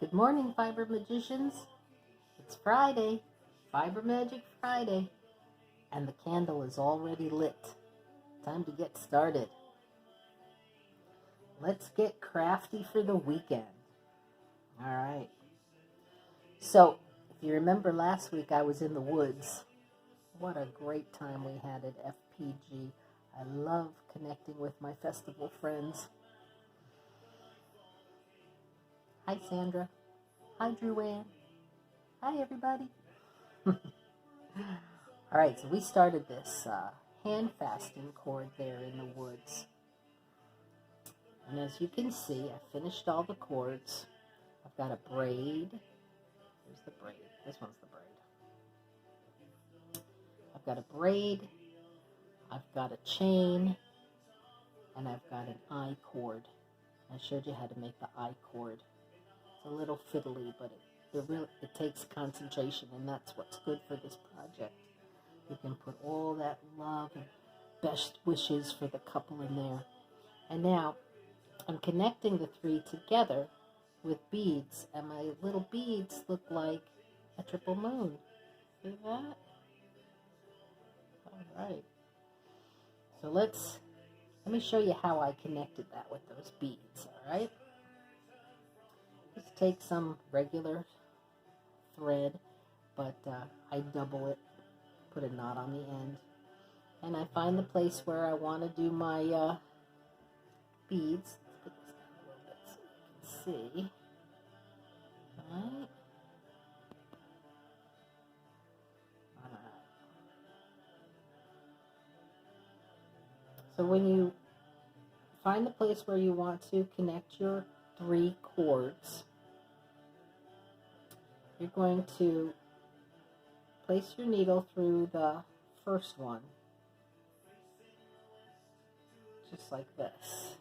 Good morning, Fiber Magicians. It's Friday, Fiber Magic Friday, and the candle is already lit. Time to get started. Let's get crafty for the weekend. All right. So, if you remember last week, I was in the woods. What a great time we had at FPG. I love connecting with my festival friends. Hi, Sandra. Hi, Drew-Ann. Hi, everybody. All right, so we started this hand fasting cord there in the woods. And as you can see, I finished all the cords. I've got a braid. Here's the braid. This one's the braid. I've got a braid. I've got a chain. And I've got an I cord. I showed you how to make the I cord. It's a little fiddly, but it takes concentration, and that's what's good for this project. You can put all that love and best wishes for the couple in there. And now I'm connecting the three together with beads, and my little beads look like a triple moon. See that? All right. So let me show you how I connected that with those beads, all right? Just take some regular thread, but I double it, put a knot on the end, and I find the place where I want to do my beads. Let's put this down a little bit so you can see. All right. So when you find the place where you want to connect your three cords, you're going to place your needle through the first one, just like this.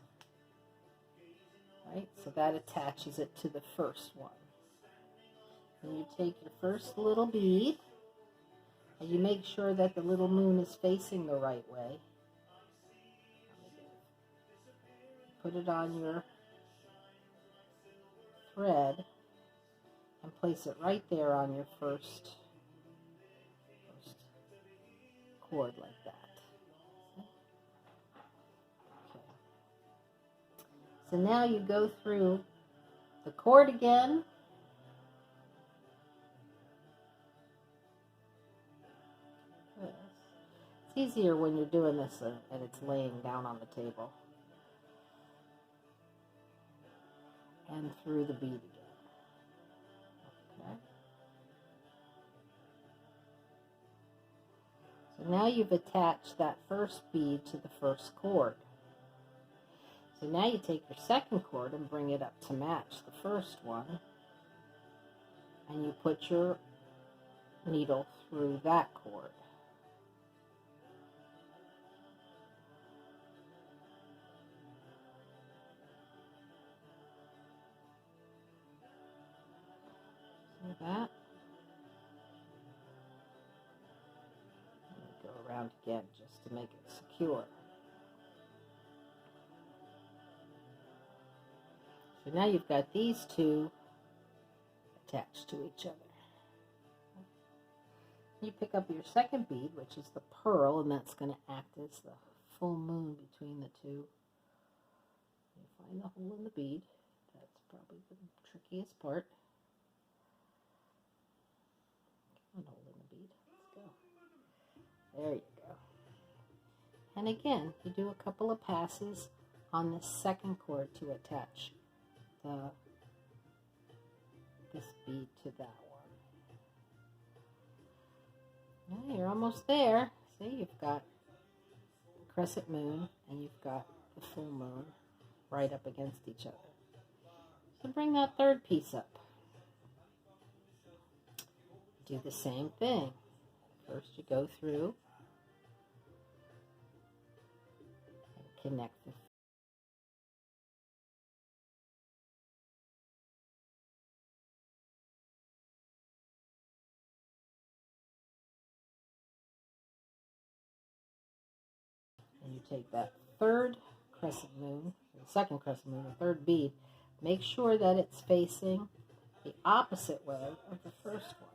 Right? So that attaches it to the first one. And you take your first little bead, and you make sure that the little moon is facing the right way. Put it on your thread and place it right there on your first cord like that. Okay. So now you go through the cord again. It's easier when you're doing this and it's laying down on the table. And through the bead again. Okay. So now you've attached that first bead to the first cord. So now you take your second cord and bring it up to match the first one. And you put your needle through that cord. See that? Go around again just to make it secure. So now you've got these two attached to each other. You pick up your second bead, which is the pearl, and that's going to act as the full moon between the two. You find the hole in the bead. That's probably the trickiest part. One hole in the bead. Let's go. There you go. And again, you do a couple of passes on the second cord to attach this bead to that one. Well, you're almost there. See, you've got the crescent moon and you've got the full moon right up against each other. So bring that third piece up. Do the same thing. First you go through and connect the and you take that third crescent moon, the second crescent moon, the third bead, make sure that it's facing the opposite way of the first one.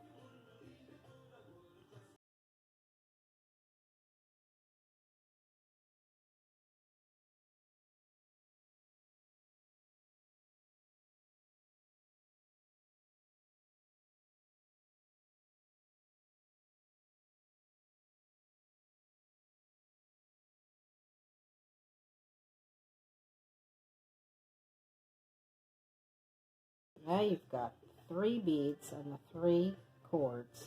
Now you've got 3 beads and the 3 cords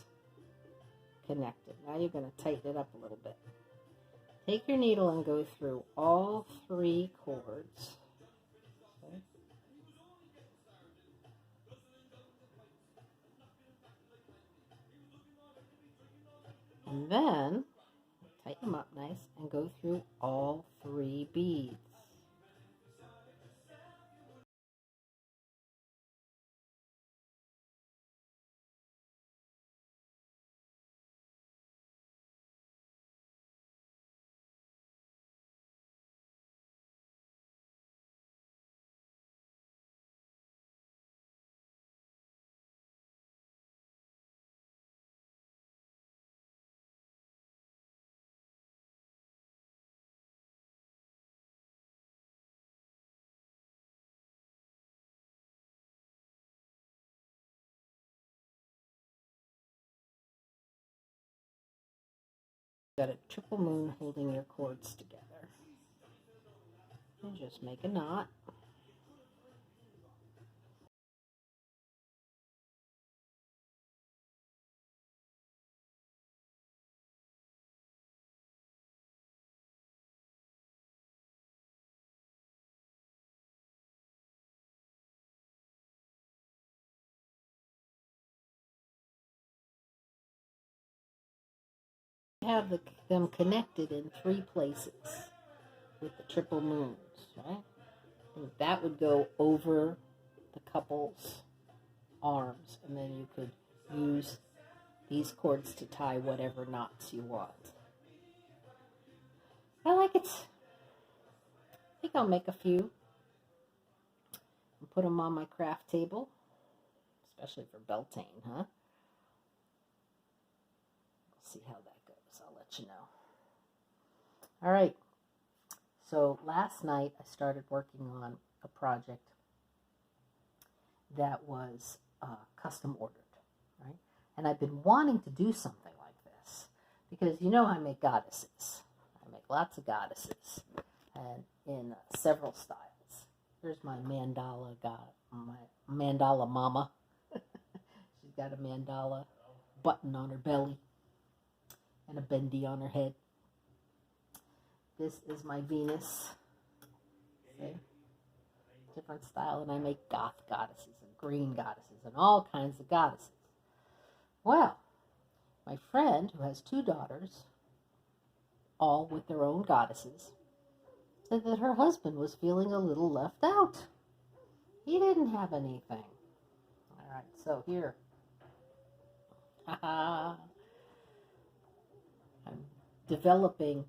connected. Now you're going to tighten it up a little bit. Take your needle and go through all 3 cords. Okay. And then tighten them up nice and go through all 3 beads. Got a triple moon holding your cords together. And just make a knot. Have them connected in 3 places with the triple moons, right? And that would go over the couple's arms, and then you could use these cords to tie whatever knots you want. I like it. I think I'll make a few and put them on my craft table, especially for Beltane, huh? We'll see how that goes. I'll let you know. All right. So last night I started working on a project that was custom ordered, right? And I've been wanting to do something like this because you know I make goddesses. I make lots of goddesses and in several styles. There's my mandala my mandala mama. She's got a mandala button on her belly and a bendy on her head. This is my Venus. See? Different style, and I make goth goddesses and green goddesses and all kinds of goddesses. Well, my friend who has 2 daughters, all with their own goddesses, said that her husband was feeling a little left out. He didn't have anything. All right, so here. I'm developing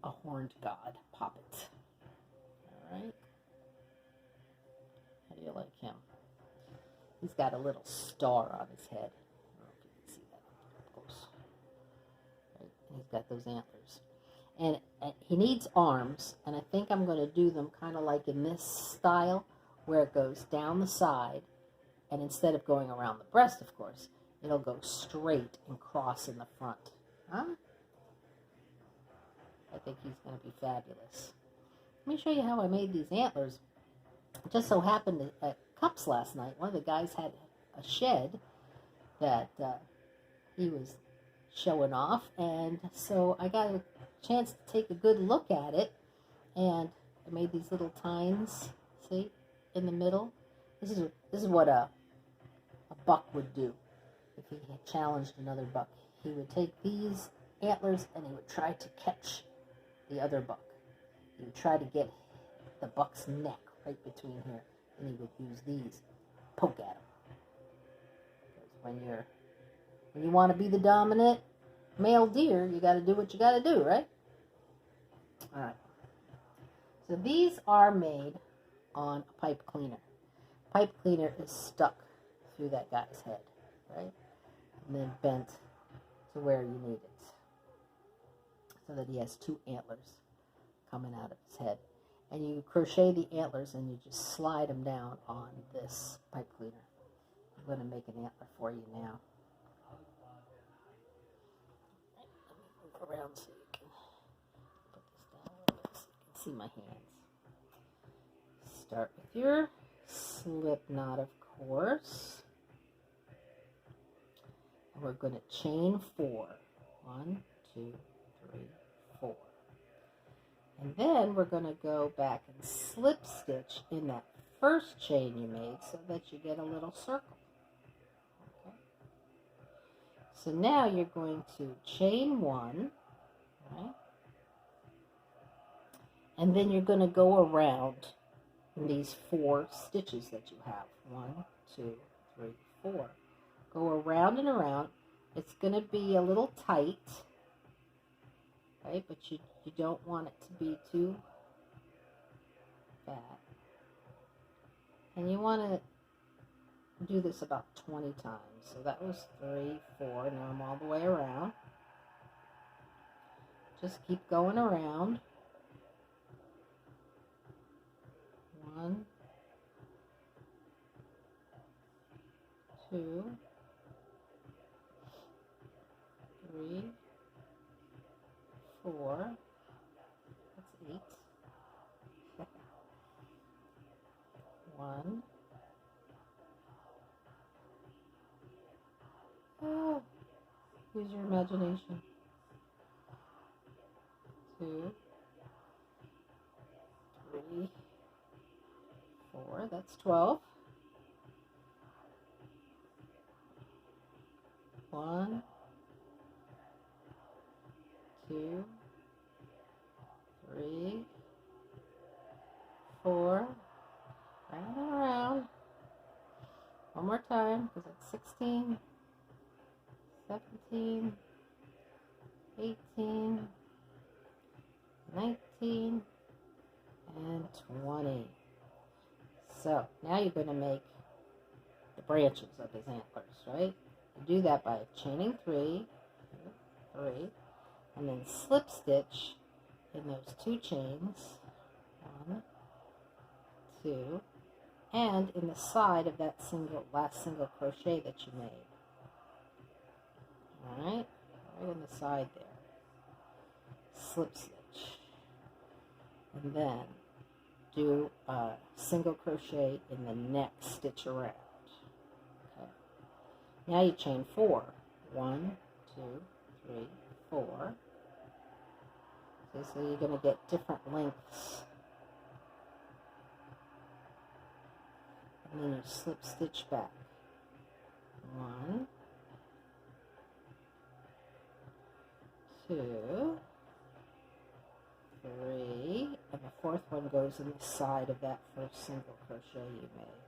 a horned god poppet. All right. How do you like him? He's got a little star on his head. I don't know if you can see that up close. Right? He's got those antlers. And he needs arms, and I think I'm going to do them kind of like in this style, where it goes down the side, and instead of going around the breast, of course, it'll go straight and cross in the front. Huh? I think he's going to be fabulous. Let me show you how I made these antlers. It just so happened at Cups last night, one of the guys had a shed that he was showing off, and so I got a chance to take a good look at it, and I made these little tines, see, in the middle. This is what a buck would do if he had challenged another buck. He would take these antlers and he would try to catch the other buck. He would try to get the buck's neck right between here, and he would use these, poke at him. Because when you want to be the dominant male deer, you got to do what you got to do, right? All right. So these are made on a pipe cleaner. pipe cleaner is stuck through that guy's head, right? And then bent to where you need it, so that he has 2 antlers coming out of his head. And you crochet the antlers and you just slide them down on this pipe cleaner. I'm going to make an antler for you now. Let me move around so you can put this down a little bit so you can see my hands. Start with your slip knot, of course. And we're going to chain 4. 1, 2, 3, 4. And then we're going to go back and slip stitch in that first chain you made so that you get a little circle. Okay. So now you're going to chain 1, right? And then you're going to go around these 4 stitches that you have. 1, 2, 3, 4. Go around and around. It's going to be a little tight, right? But you don't want it to be too fat. And you want to do this about 20 times. So that was 3, 4. Now I'm all the way around. Just keep going around. 1, 2, 3, 4. That's 8. 1. Oh, use your imagination. 2, 3, 4. That's 12. 1, 2, 3, 4. Round and around. One more time, because it's 16, 17, 18, 19, and 20. So now you're going to make the branches of his antlers, right? You do that by chaining 3, 3, and then slip stitch in those 2 chains. 1, 2, and in the side of that last single crochet that you made. Alright, right in the side there. Slip stitch. And then do a single crochet in the next stitch around. Okay. Now you chain 4. 1, 2, 3, 4. Okay, so you're going to get different lengths. And then you slip stitch back. 1, 2, 3, and the 4th one goes in the side of that first single crochet you made.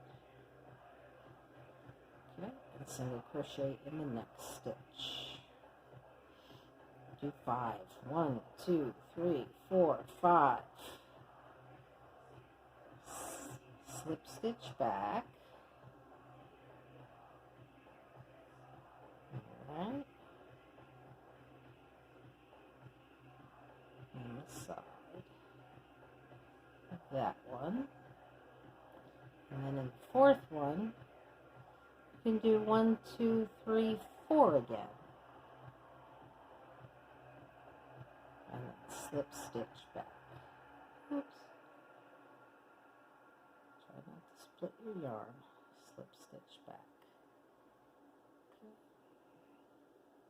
Okay, and single crochet in the next stitch. Do 5. 1, 2, 3, 4, 5. Slip stitch back. Alright. And the side of that one. And then in the 4th one, you can do 1, 2, 3, 4 again. And then slip stitch back. Oops. Try not to split your yarn. Slip stitch back. Okay.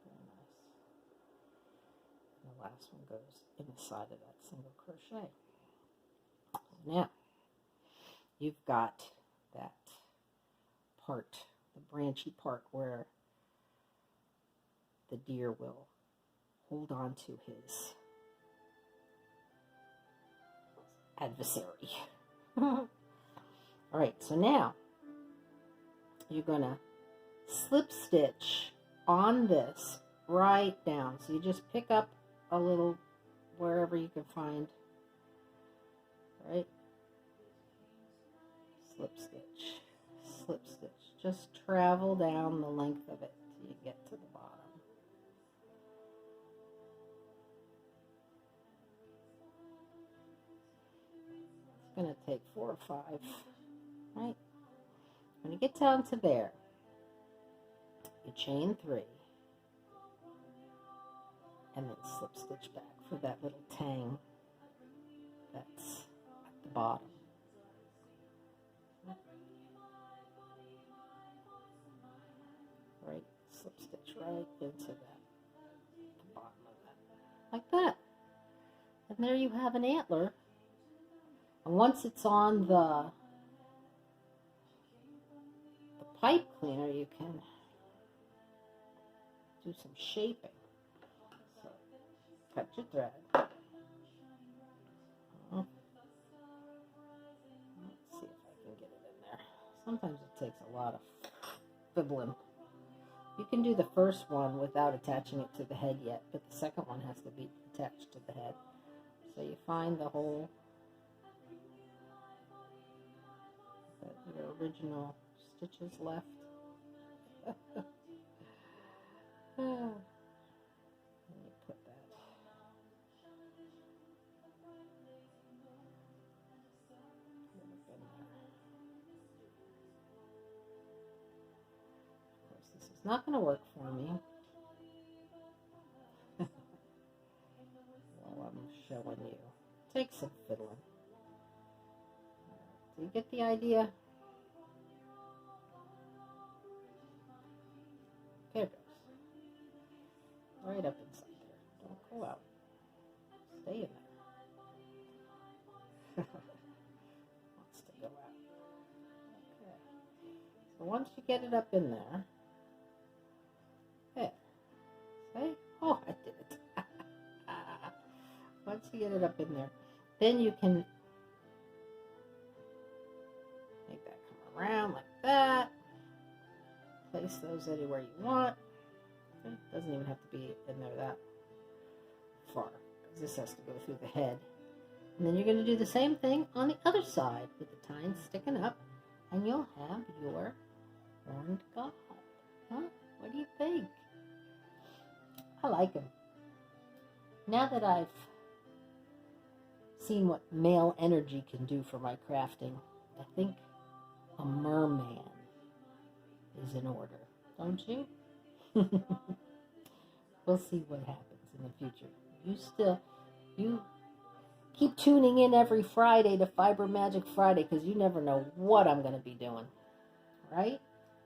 Very nice. And the last one goes inside of that single crochet. Now, you've got that part, the branchy part where the deer will hold on to his adversary. All right, so now you're going to slip stitch on this right down. So you just pick up a little wherever you can find, right? Slip stitch. slip stitch. Just travel down the length of it till you get to the bottom. It's going to take 4 or 5, right? When you get down to there, you chain 3 and then slip stitch back for that little tang that's at the bottom. Right, slip stitch right into that, the bottom of that, like that. And there you have an antler. And once it's on the pipe cleaner, you can do some shaping. So, cut your thread. Let's see if I can get it in there. Sometimes it takes a lot of fiddling. You can do the first one without attaching it to the head yet, but the second one has to be attached to the head. So you find the hole, your original stitches left. And you put that. Of course, this is not going to work for me. While I'm showing you. Take some fiddling. Do you get the idea? There it goes. Right up inside there. Don't go out. Stay in there. Wants to go out. Okay. So once you get it up in there, there. See? Oh, I did it. Once you get it up in there, then you can make that come around like that. Place those anywhere you want. It doesn't even have to be in there that far, because this has to go through the head. And then you're going to do the same thing on the other side with the tines sticking up, and you'll have your horned god. Huh? What do you think? I like him. Now that I've seen what male energy can do for my crafting, I think a merman is in order, don't you? We'll see what happens in the future. You keep tuning in every Friday to Fiber Magic Friday, because you never know what I'm going to be doing, right?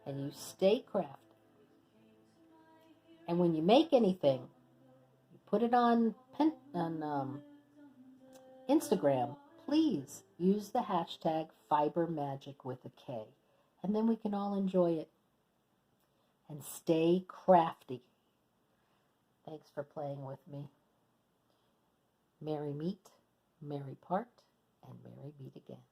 And you stay crafty. And when you make anything, you put it on Instagram. Please use the hashtag FiberMagic with a K, and then we can all enjoy it. And stay crafty. Thanks for playing with me. Merry meet, merry part, and merry meet again.